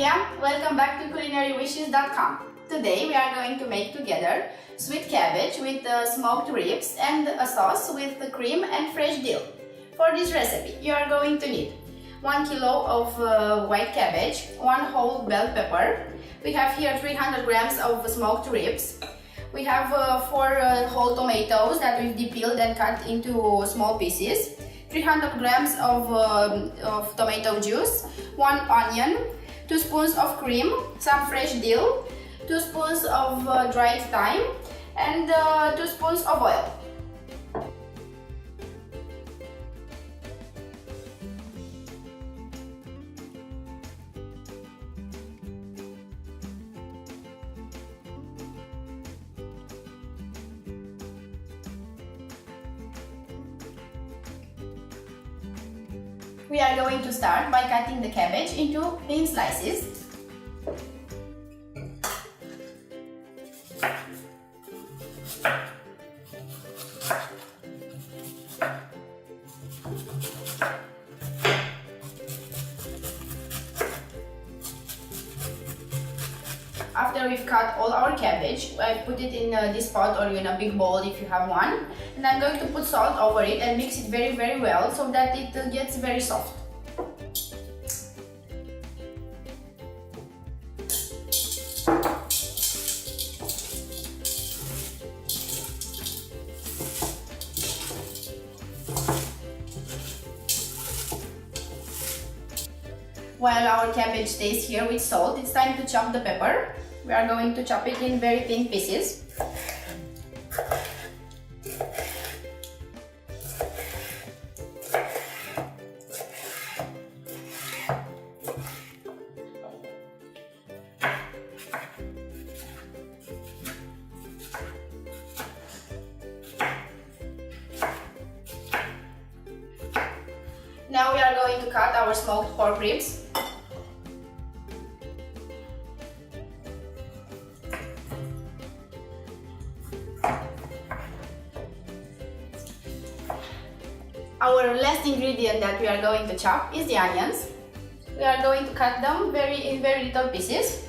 Sonia, welcome back to CulinaryWishes.com. Today we are going to make together sweet cabbage with smoked ribs and a sauce with the cream and fresh dill. For this recipe, you are going to need 1 kilo of white cabbage, 1 whole bell pepper. We have here 300 grams of smoked ribs. We have 4 whole tomatoes that we've depeeled and cut into small pieces. 300 grams of tomato juice, 1 onion, 2 spoons of cream, some fresh dill, 2 spoons of dried thyme, and 2 spoons of oil. We are going to start by cutting the cabbage into thin slices. After we've cut all our cabbage, I put it in this pot or in a big bowl if you have one. And I'm going to put salt over it and mix it very well so that it gets very soft. While our cabbage stays here with salt, it's time to chop the pepper. We are going to chop it in very thin pieces. Now we are going to cut our smoked pork ribs. Our last ingredient that we are going to chop is the onions. We are going to cut them in very little pieces.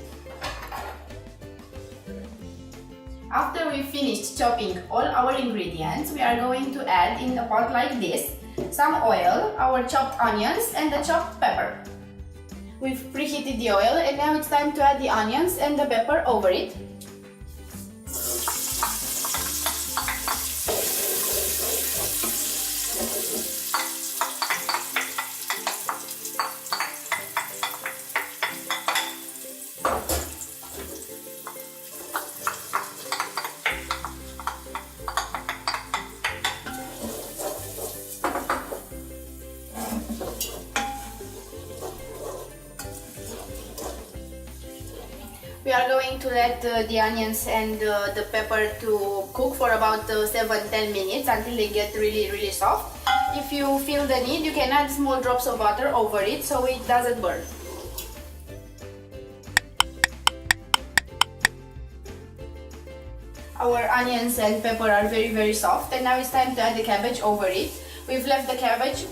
After we finished chopping all our ingredients, we are going to add in a pot like this some oil, our chopped onions, and the chopped pepper. We've preheated the oil and now it's time to add the onions and the pepper over it. We are going to let the onions and the pepper to cook for about 7-10 minutes until they get really soft. If you feel the need, you can add small drops of water over it so it doesn't burn. Our onions and pepper are very soft, and now it's time to add the cabbage over it. We've left the cabbage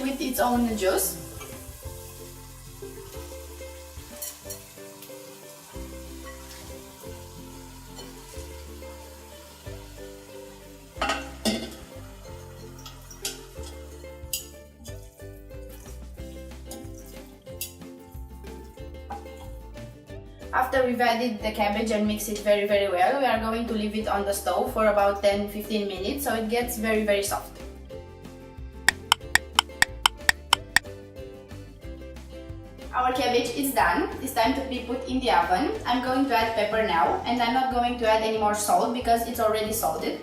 with its own juice. After we've added the cabbage and mixed it very well, we are going to leave it on the stove for about 10-15 minutes so it gets very soft. Our cabbage is done. It's time to be put in the oven. I'm going to add pepper now, and I'm not going to add any more salt because it's already salted.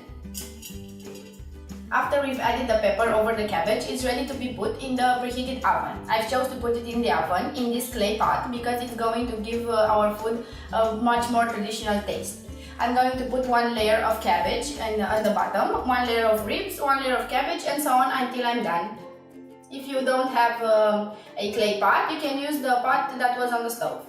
After we've added the pepper over the cabbage, it's ready to be put in the preheated oven. I've chose to put it in the oven in this clay pot because it's going to give our food a much more traditional taste. I'm going to put 1 layer of cabbage at the bottom, 1 layer of ribs, 1 layer of cabbage, and so on until I'm done. If you don't have a clay pot, you can use the pot that was on the stove.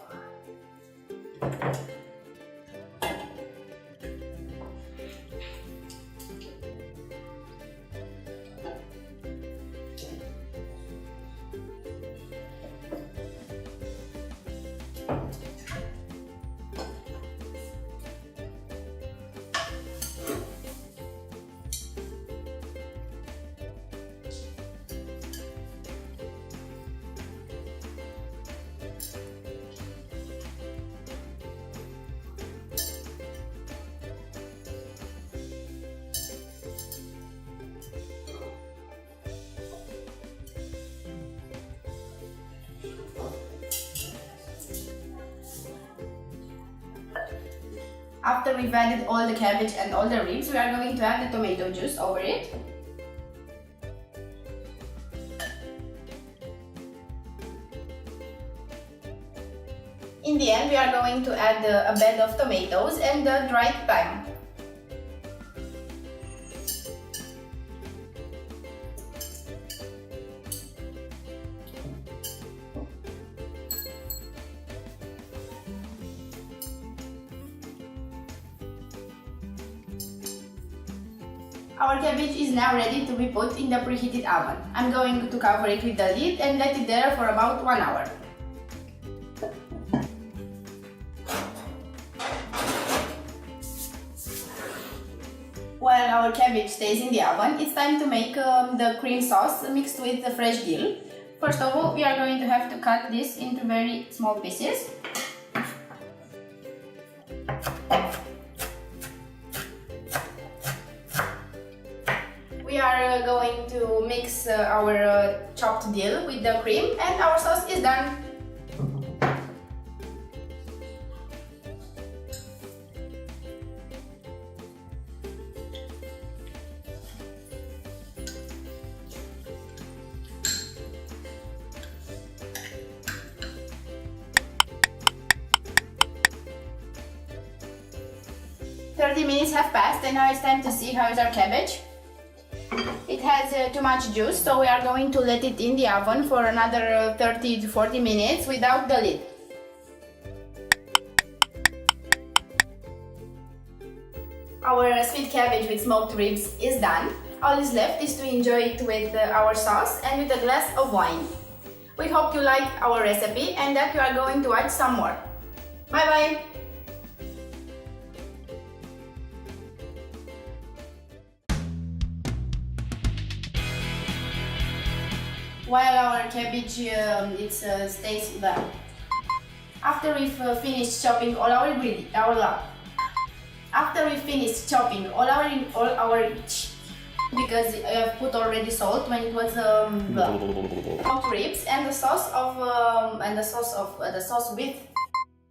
After we've added all the cabbage and all the ribs, we are going to add the tomato juice over it. In the end, we are going to add a bed of tomatoes and the dried thyme. Our cabbage is now ready to be put in the preheated oven. I'm going to cover it with the lid and let it there for about 1 hour. While our cabbage stays in the oven, it's time to make the cream sauce mixed with the fresh dill. First of all, we are going to have to cut this into very small pieces. We are going to mix our chopped dill with the cream, and our sauce is done. "30 minutes have passed and now it's time to see how is our cabbage. It has too much juice, so we are going to let it in the oven for another 30 to 40 minutes without the lid. Our sweet cabbage with smoked ribs is done. All is left is to enjoy it with our sauce and with a glass of wine. We hope you liked our recipe and that you are going to watch some more. Bye bye! While our cabbage stays there. After we've finished chopping all our ingredients, because I've put already salt when it was smoked ribs and the sauce with